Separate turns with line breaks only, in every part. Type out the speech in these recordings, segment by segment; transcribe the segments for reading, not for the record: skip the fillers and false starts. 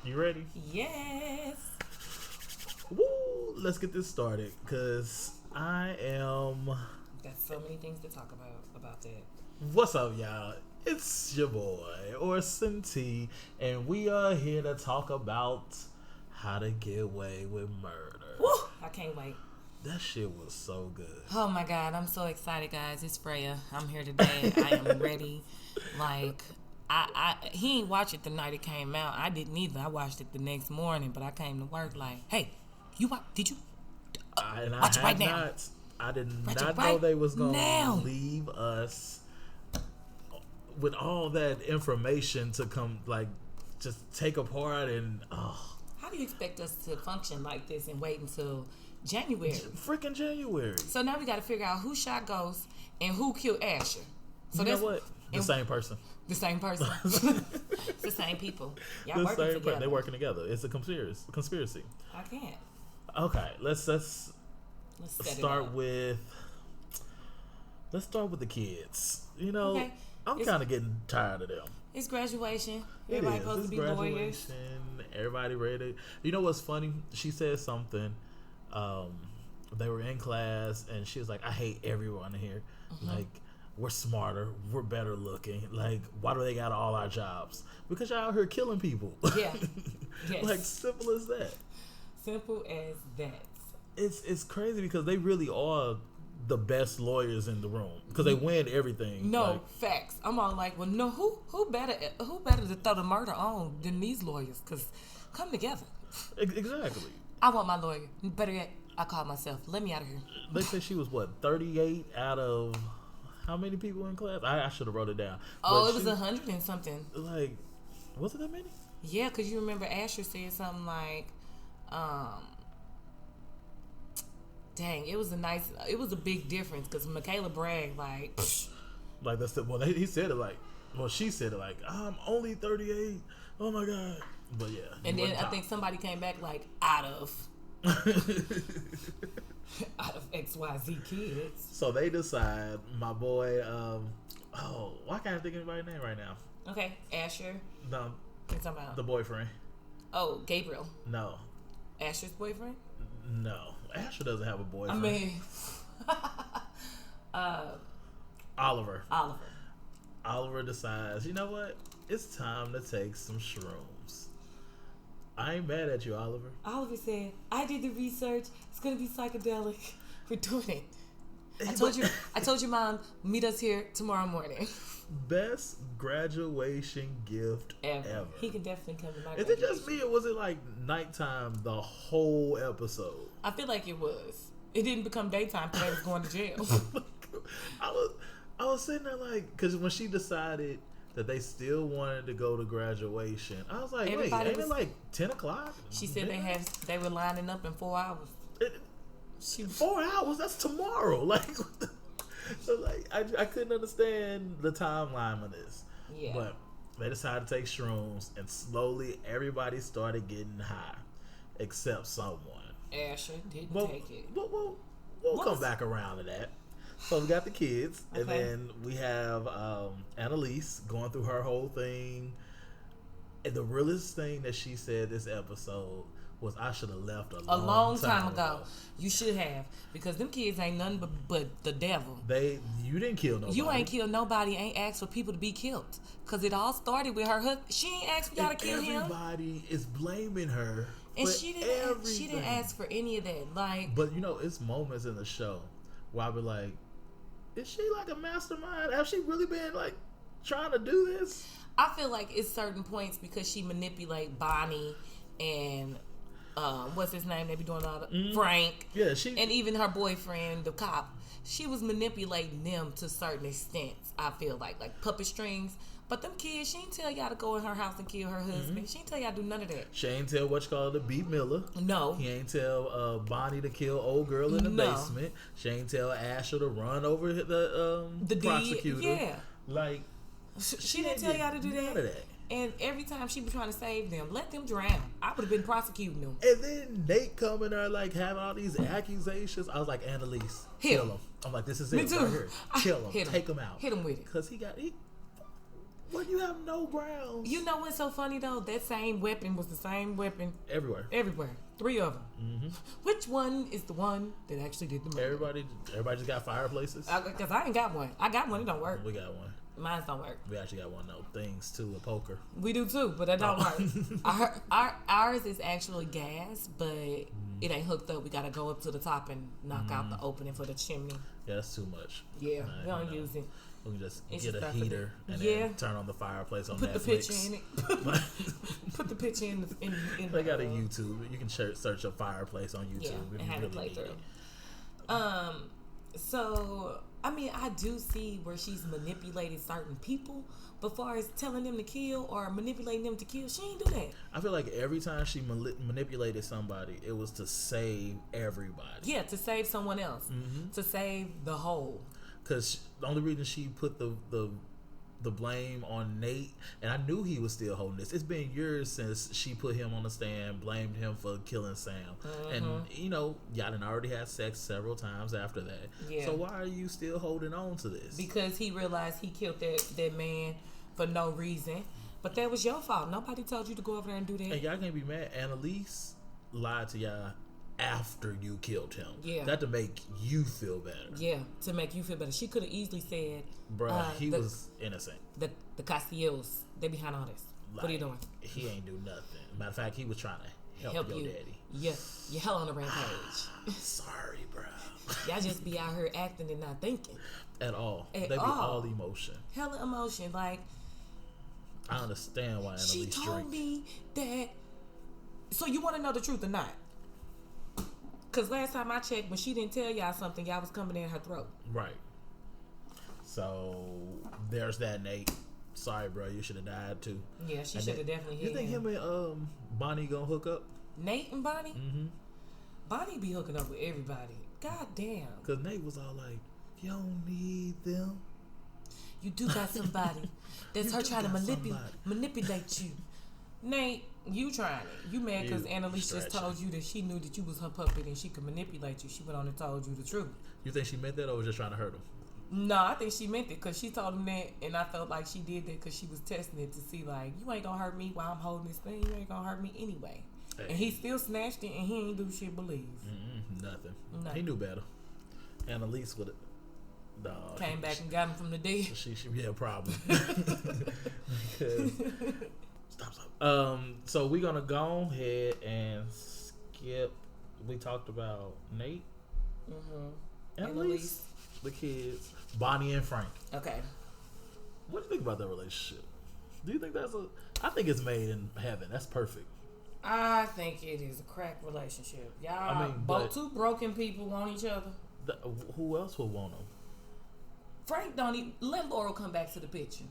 You ready?
Yes.
Woo! Let's get this started, because I am...
Got so many things to talk about that.
What's up, y'all? It's your boy, Orson T, and we are here to talk about how to get away with murder.
Woo! I can't wait.
That shit was so good.
Oh my God, I'm so excited, guys. It's Freya. I'm here today. I am ready. Like... he ain't watch it the night it came out. I didn't either. I watched it the next morning, but I came to work like, hey, you watch? Did you? Watch it right now.
I did not know they was gonna leave us with all that information to come, like, just take apart and.
How do you expect us to function like this and wait until January?
Freaking January.
So now we got to figure out who shot Ghost and who killed Asher. So
you know what? The same person.
The same person. It's the same people. Y'all working together.
They're working together. It's a conspiracy.
I can't.
Okay, let's start with the kids. You know, okay. I'm kind of getting tired of them.
It's graduation. Everybody supposed to be lawyers.
Everybody ready. You know what's funny? She said something. They were in class, and she was like, "I hate everyone here. Mm-hmm. Like, we're smarter, we're better looking. Like, why do they got all our jobs? Because y'all out here killing people."
Yeah. Yes.
Like, simple as that.
Simple as that.
It's crazy because they really are the best lawyers in the room because they win everything.
No, facts. I'm all like, well, no, who better to throw the murder on than these lawyers? Because come together.
Exactly.
I want my lawyer. Better yet, I call myself. Let me out of here.
They say she was 38 out of. How many people in class? I should have wrote it down.
Oh, it was 100 and something.
Like, was it that many?
Yeah, because you remember Asher said something like, dang, it was a big difference because Michaela bragged like, psh.
Like that's the, well, he said it like, well, she said it like, I'm only 38. Oh my God. But yeah.
And then I think somebody came back like, out of XYZ kids.
So they decide, my boy, why can't I think of anybody's name right now?
Okay, Asher.
No. The boyfriend.
Oh, Gabriel.
No.
Asher's boyfriend?
No. Asher doesn't have a boyfriend.
I mean,
Oliver.
Oliver.
Oliver decides, you know what? It's time to take some shrooms. I ain't mad at you, Oliver.
Oliver said, I did the research. It's going to be psychedelic. We're doing it. I told your mom, meet us here tomorrow morning.
Best graduation gift ever.
He can definitely come to my
graduation. Is it just me or was it like nighttime the whole episode?
I feel like it was. It didn't become daytime because I was going to jail.
I was sitting there like, because when she decided that they still wanted to go to graduation, I was like, wait, ain't it like 10 o'clock?
She said they were lining up in 4 hours.
4 hours? That's tomorrow. Like, so like I couldn't understand the timeline of this.
Yeah.
But they decided to take shrooms, and slowly everybody started getting high, except someone.
Asher didn't take it.
We'll come back around to that. So we got the kids, and then we have Annalise going through her whole thing. And the realest thing that she said this episode was, I should have left a long time ago.
You should have, because them kids ain't nothing but the devil.
You didn't kill nobody.
You ain't killed nobody. Ain't asked for people to be killed, because it all started with her husband. She ain't asked for y'all to kill him.
Everybody is blaming her,
and she didn't ask for any of that. Like,
but you know, it's moments in the show where I be like, is she like a mastermind? Have she really been like trying to do this?
I feel like it's certain points because she manipulate Bonnie and what's his name? They be doing all the Frank.
Yeah,
and even her boyfriend, the cop. She was manipulating them to certain extents. I feel like puppet strings. But them kids, she ain't tell y'all to go in her house and kill her husband. She ain't tell y'all to do none of that.
She ain't tell to beat Miller.
No.
He ain't tell Bonnie to kill old girl in the basement. She ain't tell Asher to run over the prosecutor.
Yeah.
Like,
she didn't tell y'all to do that. And every time she was trying to save them, let them drown. I would have been prosecuting them.
And then Nate coming there like having all these accusations. I was like, Annalise, kill him. I'm like, this is it.
Me too.
Right here. Kill him. Take him out.
Hit him with it.
Because he What, you have no browns?
You know what's so funny though? That same weapon was the same weapon
Everywhere.
3 of them.
Mm-hmm.
Which one is the one that actually did the murder?
Everybody just got fireplaces.
Because I ain't got one. I got one. It don't work.
We got one.
Mine don't work.
We actually got one of those things too, a poker.
We do too, but that don't work. Ours is actually gas, but it ain't hooked up. We gotta go up to the top and knock out the opening for the chimney.
Yeah, that's too much.
Yeah, we don't use it.
We can just
It's
get
just
a
stuff in
heater
it.
and
Yeah.
then turn on the fireplace on
Put
Netflix.
the picture in it. Put the picture in.
They got a YouTube. You can search a fireplace on YouTube.
Yeah,
if
and
you
have
really
it play
need
through.
it.
So I mean, I do see where she's manipulated certain people, but far as telling them to kill or manipulating them to kill, she ain't do that.
I feel like every time she manipulated somebody, it was to save everybody.
Yeah, to save someone else, to save the whole.
Because the only reason she put the blame on Nate, and I knew he was still holding this. It's been years since she put him on the stand, blamed him for killing Sam. And, you know, y'all done already had sex several times after that.
Yeah.
So why are you still holding on to this?
Because he realized he killed that man for no reason. But that was your fault. Nobody told you to go over there and do that.
And y'all can't be mad. Annalise lied to y'all after you killed him.
Yeah.
That to make you feel better.
Yeah, to make you feel better. She could have easily said,
Bruh, he was innocent.
The Castiels, they behind all this. What are you doing?
He ain't do nothing. Matter of fact, he was trying to help your
you.
daddy.
Yeah, you're hell on the rampage.
Sorry, bro.
Y'all just be out here acting and not thinking.
At all.
At
They be
all.
all emotion.
Hella emotion. Like,
I understand why Annalise
she told me that. So you want to know the truth or not? Because last time I checked, when she didn't tell y'all something, y'all was coming in her throat.
Right. So there's that, Nate. Sorry, bro. You should have died too.
Yeah, she should have definitely hit
You think him and Bonnie gonna hook up?
Nate and Bonnie?
Mm-hmm.
Bonnie be hooking up with everybody. God damn.
Because Nate was all like, you don't need them.
You do got somebody that's her trying to manipulate you. Nate, you trying it. You mad because Annalise just told you that she knew that you was her puppet and she could manipulate you. She went on and told you the truth.
You think she meant that or was just trying to hurt him?
No, I think she meant it because she told him that, and I felt like she did that because she was testing it to see, like, you ain't gonna hurt me while I'm holding this thing. You ain't gonna hurt me anyway. Hey. And he still snatched it, and he ain't do shit believe.
Nothing. He knew better. Annalise would have.
Came back and got him from the dead.
She had a problem. Stop. So we're gonna go ahead and skip. We talked about Nate, Annalise, the kids, Bonnie and Frank.
Okay.
What do you think about their relationship? Do you think that's a? I think it's made in heaven. That's perfect.
I think it is a crack relationship. Y'all, both two broken people want each other.
Who else would want them?
Frank don't even let Laurel come back to the picture.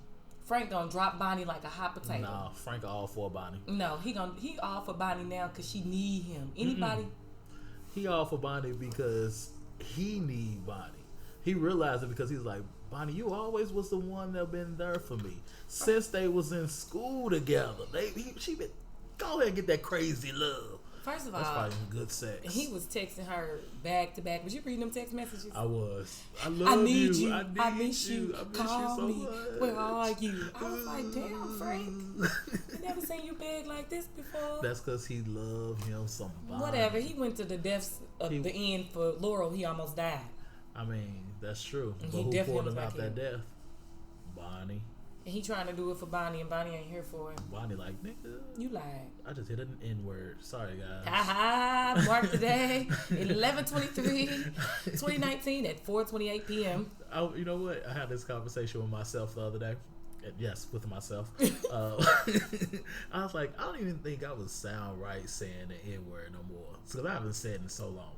Frank gonna drop Bonnie like a hot potato.
Nah, Frank all for Bonnie.
No, he all for Bonnie now because she need him. Anybody?
He all for Bonnie because he need Bonnie. He realized it because he's like, Bonnie, you always was the one that been there for me since they was in school together. She been go ahead and get that crazy love.
First of
that's
all,
probably some good sex.
He was texting her back to back. Was you reading them text messages?
I was. I need you. I miss you.
Call
so
me.
much.
Where are you? I was like, damn, Frank. I never seen you beg like this before.
That's because he loved him somebody.
Whatever. He went to the depths of the end for Laurel. He almost died.
I mean, that's true.
And
but
he
who
definitely
pulled him out
was like
that death? Bonnie.
And he trying to do it for Bonnie, and Bonnie ain't here for it.
Bonnie like, nigga.
You lied.
I just hit an N-word. Sorry, guys.
Haha. Mark today, 11/23/2019 at 4:28 p.m.
You know what? I had this conversation with myself the other day. Yes, with myself. I was like, I don't even think I would sound right saying the N-word no more. Because I haven't said it in so long.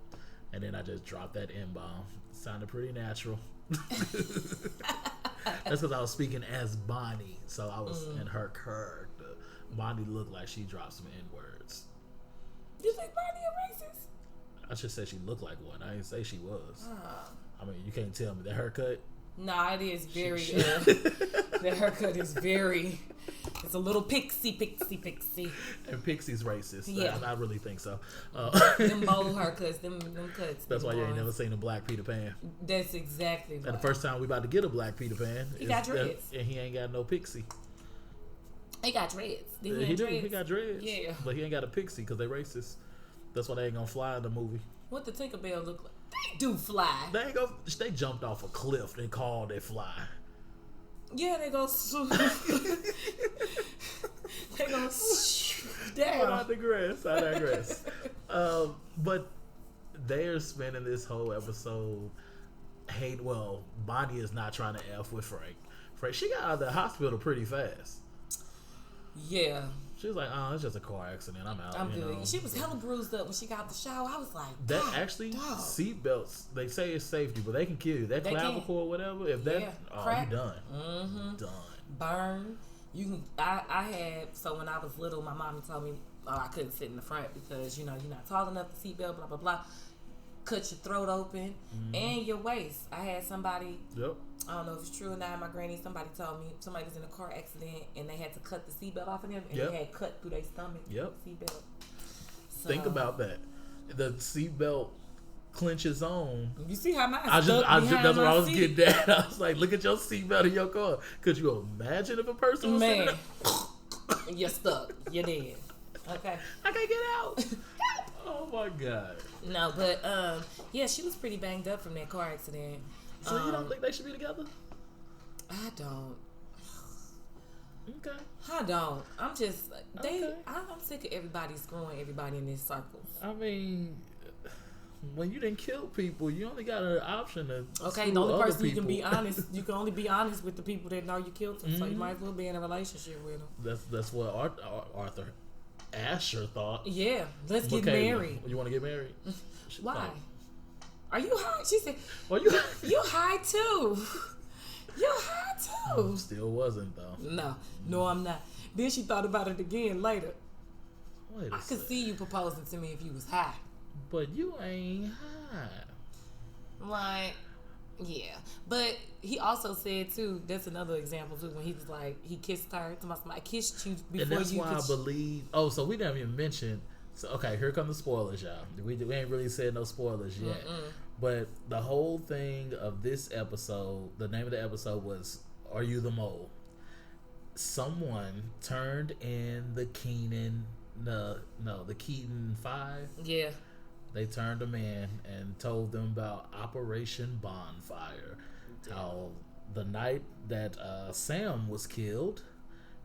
And then I just dropped that N-bomb. It sounded pretty natural. That's because I was speaking as Bonnie, so I was in her character. Bonnie looked like she dropped some N-words.
You think Bonnie a racist?
I should say she looked like one. I didn't say she was. I mean, you can't tell me that haircut.
No, it is very. The haircut is very. It's a little pixie.
And Pixie's racist.
Yeah,
I really think so.
Them bold haircuts, them cuts.
That's why you ain't never seen a black Peter Pan.
That's exactly.
And the first time we about to get a black Peter Pan,
he got dreads,
and he ain't got no pixie.
He got dreads. Did
He
dreads?
He got dreads.
Yeah.
But he ain't got a pixie because they racist. That's why they ain't gonna fly in the movie.
What the Tinkerbell look like? They do fly.
They ain't go. They jumped off a cliff and called it fly.
Yeah, they go. They go down.
I digress. But they're spending this whole episode Bonnie is not trying to F with Frank. She got out of the hospital pretty fast.
Yeah.
She was like, "Oh, it's just a car accident. I'm out."
I'm good.
Know?
She was hella bruised up when she got out the shower. I was like,
that actually seatbelts. They say it's safety, but they can kill you. That clavicle or whatever. If that, you done.
Mm-hmm.
Done.
Burn. You can. I had. So when I was little, my mom told me, I couldn't sit in the front because you're not tall enough to seatbelt. Blah blah blah. Cut your throat open and your waist. I had somebody.
Yep.
I don't know if it's true or not. My granny, somebody told me somebody was in a car accident and they had to cut the seatbelt off of them and they had cut through their stomach.
Yep.
Seatbelt. So,
think about that. The seatbelt clenches on.
You see how mine
that's what I was getting at. I was like, look at your seatbelt in your car. Could you imagine if a person was sitting there?
You're stuck. You're dead. Okay.
I can't get out. Oh my God.
No, but yeah, she was pretty banged up from that car accident.
So you don't think they should be together?
I don't.
Okay.
I don't. I'm just I'm sick of everybody screwing everybody in these circles.
I mean, when you didn't kill people, you only got an option to.
Okay, the only person you can be honest. You can only be honest with the people that know you killed them. So you might as well be in a relationship with them.
That's what Arthur Asher thought.
Yeah, let's get married.
You want to get married?
Why? Are you high? She said.
Well, you
high too. You high too.
Still wasn't though.
No, I'm not. Then she thought about it again later.
I
could see you proposing to me if you was high.
But you ain't high.
Like, yeah. But he also said too. That's another example too. When he was like, he kissed her. I kissed you before you.
And that's why I believe. Oh, so we didn't even mention. So okay, here come the spoilers, y'all. We ain't really said no spoilers yet. But the whole thing of this episode, the name of the episode was "Are You the Mole?" Someone turned in the Keaton 5.
Yeah.
They turned them in and told them about Operation Bonfire. Yeah. How the night that Sam was killed,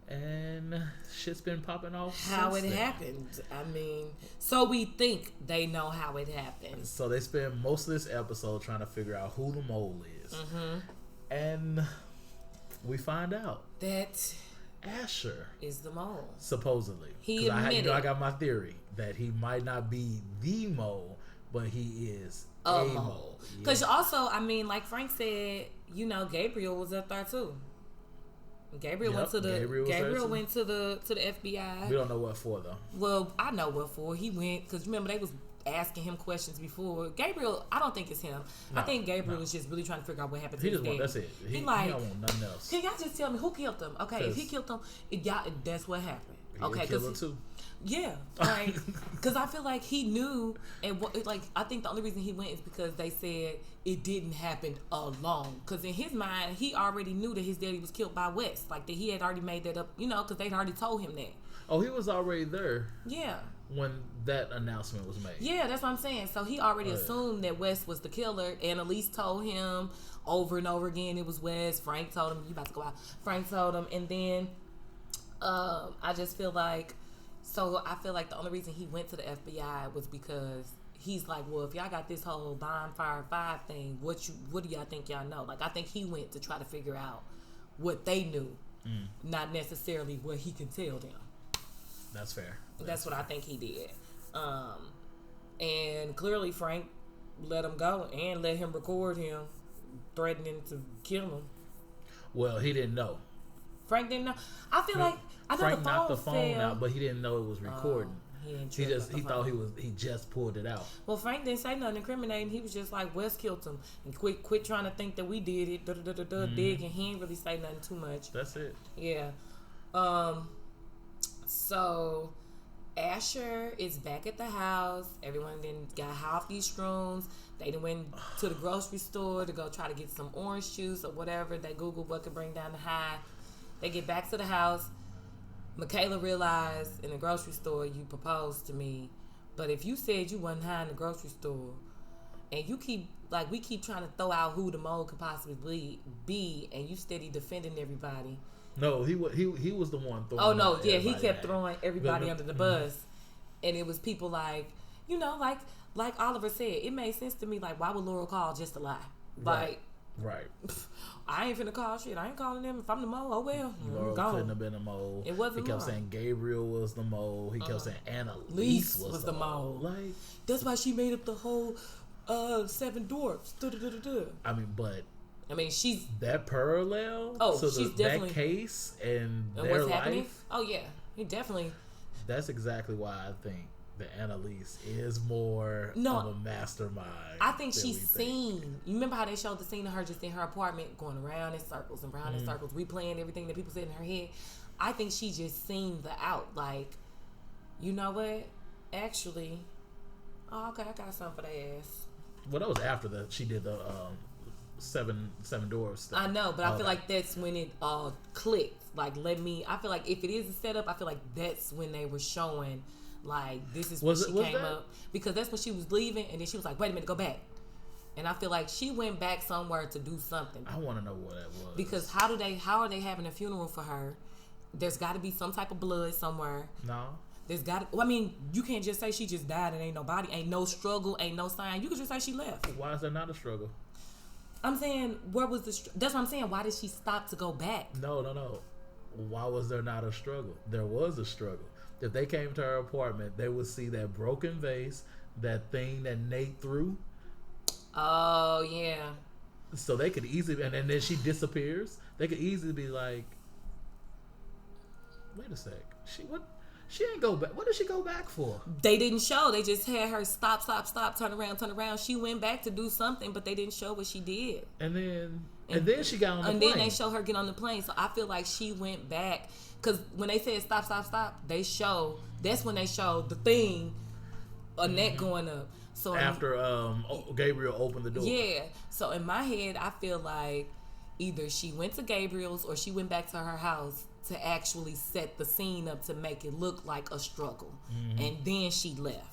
and shit's been popping off.
How it happened. I mean, so we think they know how it happened.
So they spend most of this episode trying to figure out who the mole is. And we find out
that
Asher
is the mole.
Supposedly.
He admitted.
I got my theory that he might not be the mole, but he is a mole.
Because also, I mean, like Frank said, Gabriel was up there too. Gabriel went to the FBI.
We don't know what for though.
Well, I know what for. He went because remember they was asking him questions before. Gabriel, I don't think it's him. I think Gabriel was just really trying to figure out what happened to his dad.
That's it. He don't want nothing else.
Can y'all just tell me who killed him? Okay, if he killed him, that's what happened. Okay,
because
yeah, right. Because I feel like he knew, and I think the only reason he went is because they said it didn't happen alone. Because in his mind, he already knew that his daddy was killed by West. Like that he had already made that up, because they'd already told him that.
Oh, he was already there.
Yeah.
When that announcement was made.
Yeah, that's what I'm saying. So he already assumed that West was the killer, and Elise told him over and over again it was West. Frank told him, you about to go out. Frank told him, and then I just feel like, the only reason he went to the FBI was because he's like, well, if y'all got this whole Bonfire 5 thing, what do y'all think y'all know? Like, I think he went to try to figure out what they knew, not necessarily what he can tell them.
That's fair.
That's what I think he did. And clearly Frank let him go and let him record him threatening to kill him.
Well, he didn't know.
Frank didn't know. I feel like
Frank knocked the phone out, but he didn't know it was recording.
He
thought he just pulled it out.
Well, Frank didn't say nothing incriminating. He was just like, Wes killed him, and quit trying to think that we did it. Dig, and he didn't really say nothing too much.
That's it.
Yeah. So Asher is back at the house. Everyone then got high off these shrooms. They went to the grocery store to go try to get some orange juice or whatever. They Googled what could bring down the high. They get back to the house. Michaela realized in the grocery store you proposed to me, but if you said you wasn't high in the grocery store, and you keep we keep trying to throw out who the mole could possibly be, and you steady defending everybody.
No, he was the one throwing.
Oh no, yeah, he kept throwing everybody under the bus, and it was people like Oliver said, it made sense to me. Like, why would Laurel call just to lie? Like,
right.
I ain't finna call shit. I ain't calling them. If I'm the mole, oh well.
Laurel couldn't have been a mole.
It wasn't.
He kept saying Gabriel was the mole. He kept saying Annalise was the mole. Like,
that's why she made up the whole 7 dwarfs.
I mean, she's that parallel.
She's definitely
that case and their
what's
life.
Happening? Oh yeah, he definitely.
That's exactly why I think that Annalise is more of a mastermind.
I think she's seen. You remember how they showed the scene of her just in her apartment going around in circles and around in circles, replaying everything that people said in her head. I think she just seen the out. Like, you know what? Actually, okay, I got something for the ass.
Well, that was after she did the seven dwarfs stuff.
I know, but I feel like that's when it all clicked. Like, I feel like if it is a setup, I feel like that's when they were showing, like, this is when she came up. Because that's when she was leaving, and then she was like, wait a minute, go back. And I feel like she went back somewhere to do something.
I want to know what that was.
Because how are they having a funeral for her? There's got to be some type of blood somewhere.
No.
There's got to, I mean, you can't just say she just died and ain't no body, ain't no struggle, ain't no sign. You can just say she left.
Why is there not a struggle?
I'm saying, where was that's what I'm saying. Why did she stop to go back?
No. Why was there not a struggle? There was a struggle. If they came to her apartment, they would see that broken vase, that thing that Nate threw.
Oh, yeah.
So they could easily, and then she disappears. They could easily be like, wait a sec. She ain't go back. What did she go back for?
They didn't show. They just had her stop, turn around. She went back to do something, but they didn't show what she did.
And then she got on the plane.
And then they show her get on the plane. So I feel like she went back. Because when they said stop, that's when they showed the thing, a neck going up. So
after Gabriel opened the door.
Yeah. So in my head, I feel like either she went to Gabriel's or she went back to her house to actually set the scene up to make it look like a struggle. And then she left.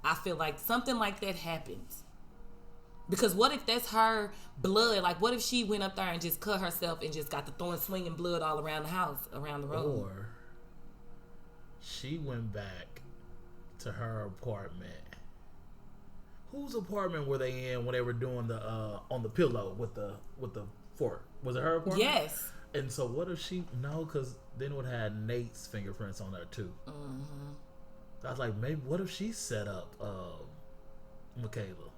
I feel like something like that happens. Because what if that's her blood? Like, what if she went up there and just cut herself and just got the throwing, swinging blood all around the house, around the road?
Or she went back to her apartment. Whose apartment were they in when they were doing the on the pillow with the fork? Was it her apartment?
Yes.
And so what if because then it would have had Nate's fingerprints on there too. I was like, maybe what if she set up Michaela?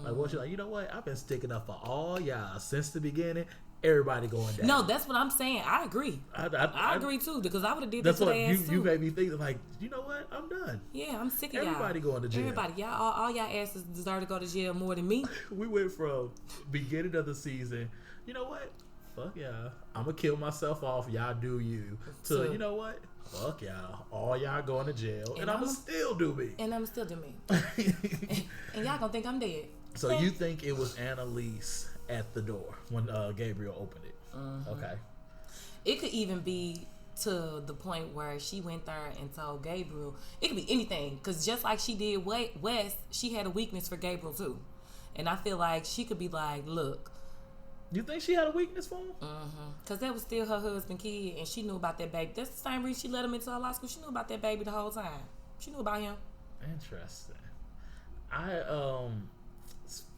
Like, what she like? You know what? I've been sticking up for all y'all since the beginning. Everybody going down.
No, that's what I'm saying. I agree. I agree too, because I would have did that to their ass too.
You made me think like, you know what? I'm done.
Yeah, I'm sick of
everybody going to jail.
Everybody, all y'all asses deserve to go to jail more than me.
We went from beginning of the season. You know what? Fuck y'all. I'm gonna kill myself off. Y'all do you. So you know what? Fuck y'all. All y'all going to jail, and I'm gonna still do me.
And I'm gonna still do me. and y'all gonna think I'm dead.
So you think it was Annalise at the door when Gabriel opened it? Okay.
It could even be to the point where she went there and told Gabriel. It could be anything, because just like she did West, she had a weakness for Gabriel too, and I feel like she could be like, look.
You think she had a weakness for him?
Because that was still her husband, kid, and she knew about that baby. That's the same reason she let him into her law school. She knew about that baby the whole time. She knew about him.
Interesting.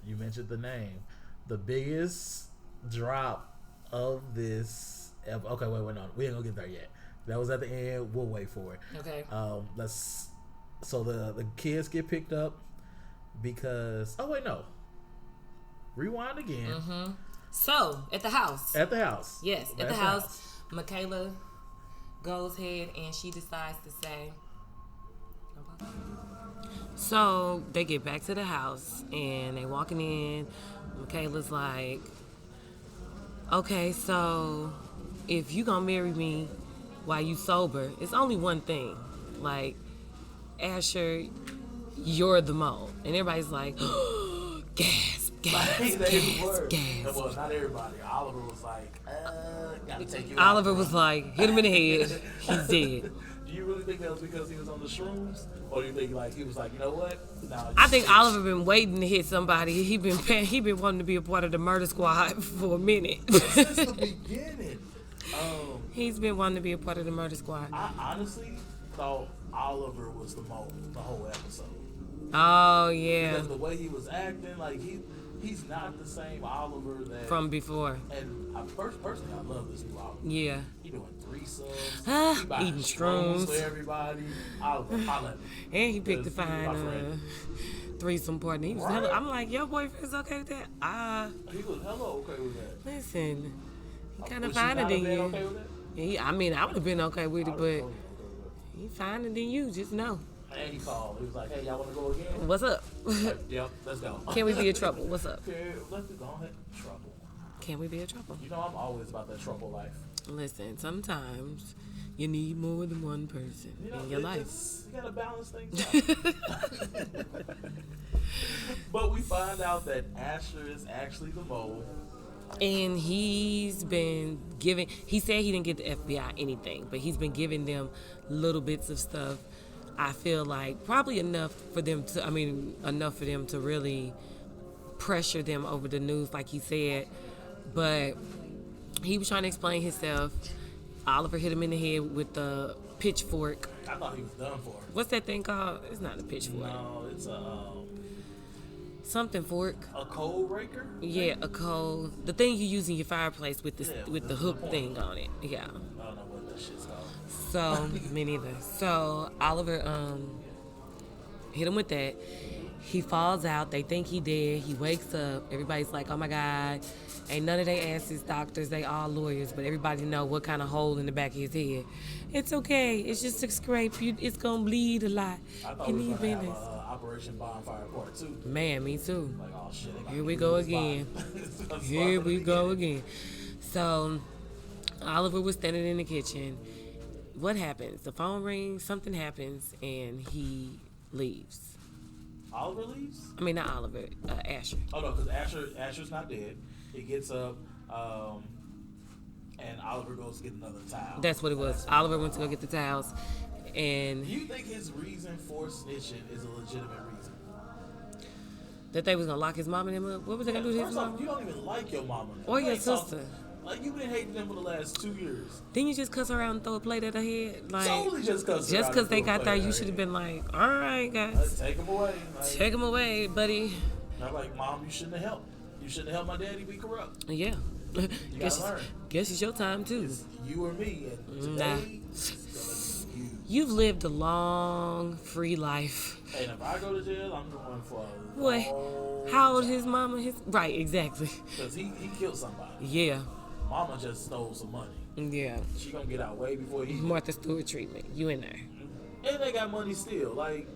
You mentioned the name. The biggest drop of this. Okay, wait, no, we ain't gonna get there yet. That was at the end. We'll wait for it.
Okay.
So the kids get picked up because. Oh wait, no. Rewind again.
So, at the house. Yes, at the house. Michaela goes ahead and she decides to say. So, they get back to the house and they walking in. Michaela's like, okay, so if you gonna marry me while you sober, it's only one thing. Like, Asher, you're the mole. And everybody's like, gasp. gas,
Like, they were.
gas.
Well, not everybody. Oliver was like, gotta take you
Oliver
out.
was like, hit him in the head. He's dead.
Do you really think that was because he was on the shrooms? Or do you think like he was like, you know what? Nah,
I think Oliver been waiting to hit somebody. He been wanting to be a part of the murder squad for a minute.
Since the beginning.
He's been wanting to be a part of the murder squad.
I honestly thought Oliver was the whole episode.
Oh yeah.
Because the way he was acting, like he's not the same Oliver that
From before.
And personally, I love this new Oliver.
Yeah.
He doing threesomes. He buying
Eating
shrooms
shrooms.
for everybody. Oliver, holla at me.
And he picked the
Because he's my
fine
friend.
threesome partner. He was
Right.
I'm like, your boyfriend's okay with that?
He was hella okay with that.
Listen, he kind of
Would she
finer
not
than
have been
you.
okay with that?
I mean, I would have been okay with it,
I would've
but
totally been okay with
he finer than you. Just know.
that. And he called. He was like, hey, y'all want to go again?
What's up?
Like, yep, let's go.
Can we be in trouble? What's up?
Okay, let's go ahead. Trouble.
Can we be in trouble?
You know, I'm always about that trouble life.
Listen, sometimes you need more than one person
You know,
in your life.
You gotta balance things out. But we find out that Asher is actually the mole.
And he's been giving, he said he didn't get the FBI anything, but he's been giving them little bits of stuff. I feel like probably enough for them to really pressure them over the news, like he said. But he was trying to explain himself. Oliver hit him in the head with the pitchfork.
I thought he was done for.
What's that thing called? It's not a pitchfork.
No, it's
Something fork.
a coal raker.
Yeah, a coal. The thing you use in your fireplace with the
Yeah,
with the hook thing on it. Yeah.
I don't know what that shit's called.
So me neither. So Oliver hit him with that. He falls out. They think he dead. He wakes up. Everybody's like, "Oh my God!" Ain't none of they asses doctors. They all lawyers, but everybody know what kind of hole in the back of his head. It's okay. It's just a scrape. It's gonna bleed a lot.
I thought we was gonna have Operation Bonfire Part 2.
Man, me too.
Like, oh shit. they got
Here we
me
go
in this
again.
spot.
Here we go again. So Oliver was standing in the kitchen. What happens? The phone rings. Something happens, and he leaves.
Oliver leaves?
I mean, not Oliver. Asher.
Oh no, because Asher's not dead. He gets up, and Oliver goes to get another towel.
That's what it was. Oliver went to go get the towels, and
Do you think his reason for snitching is a legitimate reason?
that they was gonna lock his mom and him up. What was they gonna do to his
First off,
mom?
you don't even like your mama.
Or
You
your
ain't talk-
sister.
Like, you've been hating them for the last 2 years.
Didn't you just cuss her out and throw a plate at her head? Like,
Totally just because
they got there, you should have been like, all right, guys,
take him away. Like,
take him away, buddy.
I'm like, Mom, you shouldn't have helped. You shouldn't have helped my daddy be corrupt.
Yeah.
You gotta learn.
Guess it's your time too.
It's you or me. And today, it's gonna be you.
You've lived a long, free life.
And if I go to jail, I'm going for a
What?
long
How old his mama? Right, exactly.
Because he killed somebody.
Yeah.
Mama just stole some money.
Yeah.
She gonna get out way before he.
Martha Stewart treatment. You in there.
And they got money still. Like,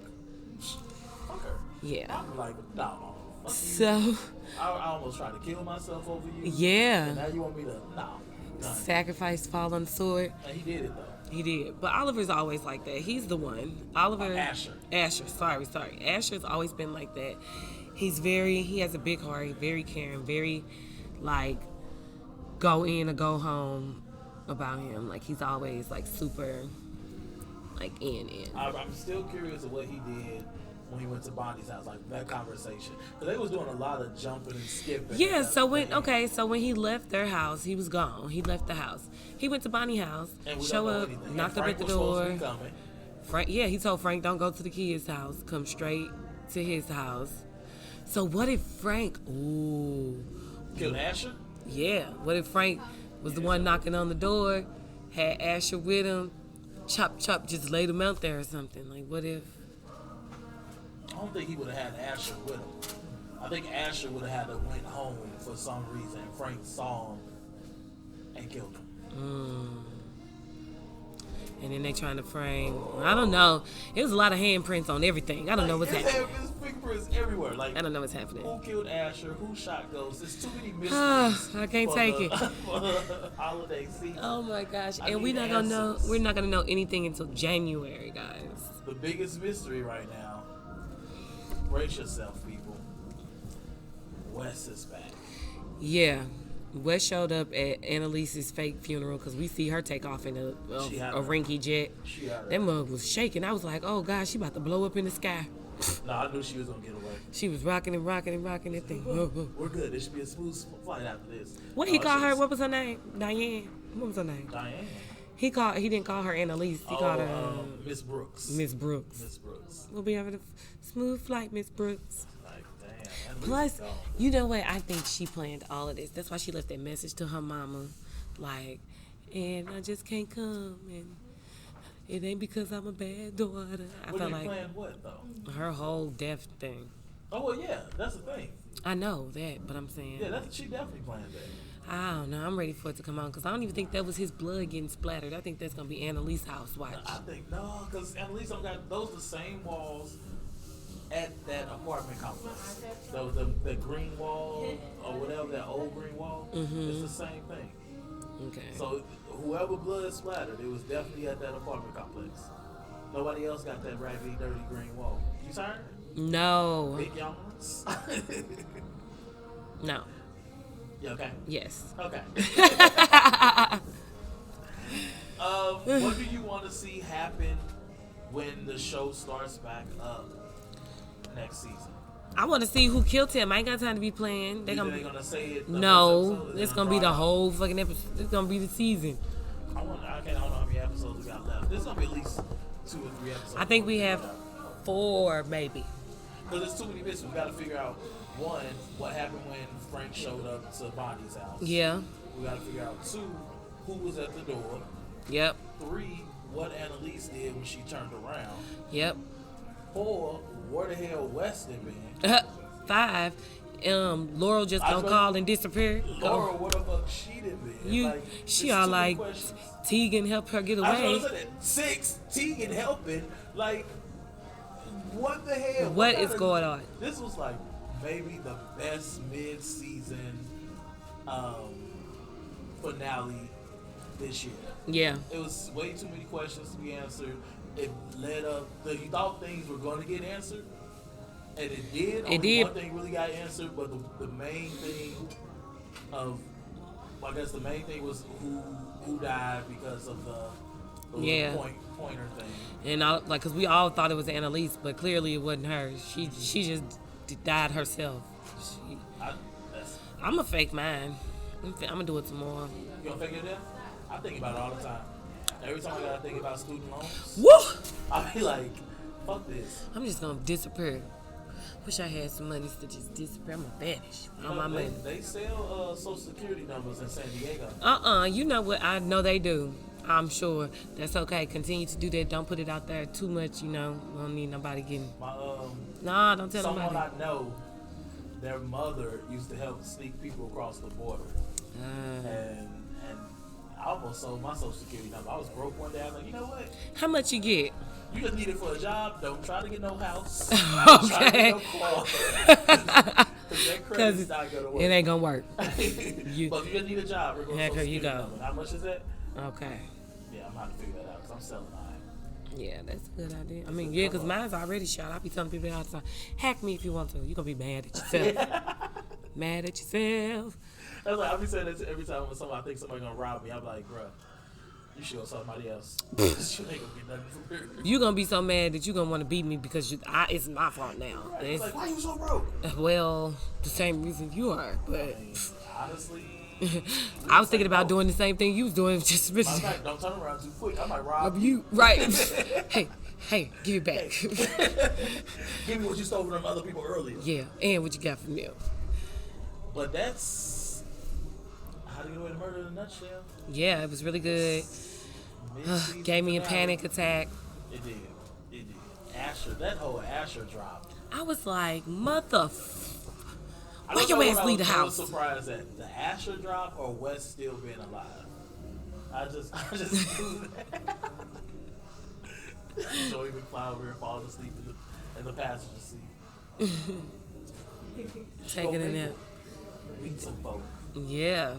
fuck her.
Yeah.
I'm like, nah, Mama. Fuck you.
So,
I almost tried to kill myself over you. And
yeah.
now you want me to, nah.
Sacrifice fall on the sword.
And he did it though.
He did. But Oliver's always like that. He's the one. Oliver.
Asher.
Sorry. Asher's always been like that. He has a big heart, very caring, very, like, go in or go home about him. Like, he's always, like, super, like, in.
I'm still curious of what he did when he went to Bonnie's house, like that conversation. Because they was doing a lot of jumping and skipping.
Yeah, so when he left their house, he was gone. He left the house. He went to Bonnie's house, show up, knocked up at the door. Frank, yeah, he told Frank, don't go to the kid's house. Come straight to his house. So what if Frank,
killed Asher?
Yeah, what if Frank was the one knocking on the door, had Asher with him, chop, just laid him out there or something? Like, what if?
I don't think he would have had Asher with him. I think Asher would have had to went home for some reason. Frank saw him and killed him.
And then they trying to frame. I don't know. It was a lot of handprints on everything. I don't know what's happening.
There's fingerprints everywhere. Like,
I don't know what's happening.
who killed Asher? Who shot Ghost? There's too many mysteries.
I can't take it.
For the holiday season.
Oh my gosh!
I
And
need
we're not gonna know.
answers.
We're not gonna know anything until January, guys.
The biggest mystery right now. Brace yourself, people. Wes is back.
Yeah. Wes showed up at Annalise's fake funeral because we see her take off in a rinky jet. That mug was shaking. I was like, oh, God, she about to blow up in the sky.
No, I knew she was going to get away.
She was rocking that thing.
We're good. There should be a smooth flight after this.
What he called her? What was her name? Diane. What was her name?
Diane.
He didn't call her Annalise. He called her
Miss Brooks.
Miss Brooks.
Miss Brooks.
We'll be having a smooth flight, Miss Brooks.
Like, damn.
Plus, you know what? I think she planned all of this. That's why she left that message to her mama. Like, and I just can't come. And it ain't because I'm a bad daughter. I felt like
planned what, though?
Her whole death thing.
Oh, well, yeah. That's the thing.
I know that, but I'm saying.
Yeah, she definitely planned that.
I don't know. I'm ready for it to come on because I don't even think that was his blood getting splattered. I think that's going to be Annalise's house watch.
I think, no, because Annalise don't got those the same walls at that apartment complex. The green wall or whatever, that old green wall, it's the same thing.
Okay.
So whoever blood splattered, it was definitely at that apartment complex. Nobody else got that raggedy, dirty green wall. You tired?
No.
Big yawns?
No.
You okay?
Yes.
Okay. What do you want to see happen when the show starts back up next season?
I want to see who killed him. I ain't got time to be playing. They're
gonna say it.
No, it's gonna be the whole fucking episode. It's gonna be the season.
I don't know how many episodes we got left. There's gonna be at least 2 or 3 episodes.
I think we have 4, maybe.
Because there's too many bits. We got to figure out, 1, what happened when Frank showed up to Bonnie's house.
Yeah.
We got to figure out 2, who was at the door.
Yep.
3, what Annalise did when she turned around.
Yep.
4, where the hell Wes had been.
5, Laurel just gonna call and disappear.
Laurel, what the fuck she done been?
She all like, Tegan helped her get away.
6, Tegan helping. Like, what the hell?
What is going on?
This was like maybe the best mid-season finale this year.
Yeah.
It was way too many questions to be answered. It led up. You thought things were going to get answered, and it did. Only one thing really got answered, but the main thing the main thing was who died because of the pointer thing.
And because we all thought it was Annalise, but clearly it wasn't her. She just died herself. I'm a fake mine. I'm gonna do it some more.
You gonna fake it death? I think about it all the time. Every time I gotta think about student loans,
woo!
I be like, fuck this.
I'm just gonna disappear. Wish I had some money to just disappear. I'm gonna vanish. All my money.
They sell Social Security numbers in San Diego.
You know what? I know they do. I'm sure. That's okay. Continue to do that. Don't put it out there too much, We don't need nobody getting... Nah, don't tell nobody.
Someone I know, their mother used to help sneak people across the border. And I almost sold my Social Security number. I was broke one day. I was like, you know what?
How much you get?
You just need it for a job. Don't try to get no house.
Okay.
Because
it ain't gonna work.
But if you just need a job, we're going to
you go.
How much is that?
Okay.
Yeah, I'm about to figure that out because I'm selling mine.
Yeah, that's a good idea. I mean, because mine's already shot. I be telling people all the time, hack me if you want to. You're going to be mad at yourself. Mad at yourself.
That's like, I be saying that every time when I think somebody's going to rob me, I'm like, bruh, you should go somebody else. You ain't going to get nothing from here.
You're going to be so mad that you're going to want to beat me because it's my fault now.
Right. It's like, why you so broke?
Well, the same reason you are, but...
I mean, honestly...
I was thinking about doing the same thing you was doing. Just
don't turn around too quick. I might rob
you. Right. Hey, give it back.
Give me what you stole from other people earlier.
Yeah, and what you got from them.
But that's How to Get Away with Murder in a nutshell.
Yeah, it was really good. Gave me a panic attack.
It did. Asher, that whole Asher drop.
I was like, why your ass leave the house?
I was surprised at the Asher drop or Wes still being alive. I just knew that. Joey McFly over here falling asleep in the passenger seat.
Taking a nap.
Meet some folk.
Yeah.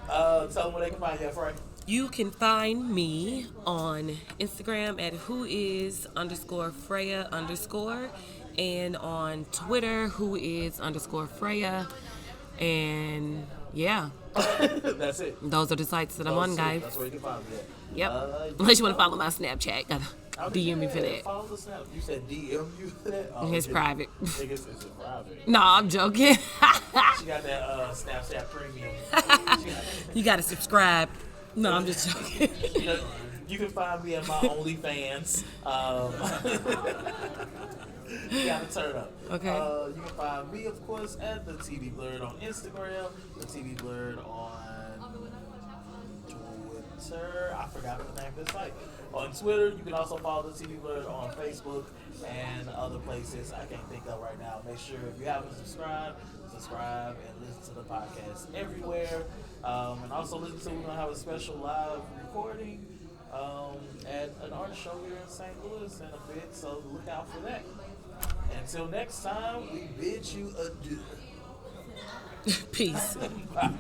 Tell them where they can find you, Frank.
You can find me on Instagram at whois_Freya_, and on Twitter, who is _Freya. And yeah,
That's it.
those are the sites that I'm on, guys.
That's where you can find me at.
Yep. Unless you want to follow my Snapchat, gotta DM me for that.
Follow the Snap. You said DM you for that? Oh,
It's private.
It's private.
No, I'm joking.
She got that Snapchat premium.
You gotta subscribe. No, I'm just joking.
You can find me at my OnlyFans. You gotta turn up.
Okay.
You can find me, of course, at the TV Blurred on Instagram, the TV Blurred on Twitter. I forgot the name of the site. On Twitter, you can also follow the TV Blurred on Facebook and other places I can't think of right now. Make sure if you haven't subscribed and listen to the podcast everywhere. And also listen to, we're gonna have a special live recording at an art show here in St. Louis in a bit, so look out for that. Until next time, we bid you adieu.
Peace.
Bye.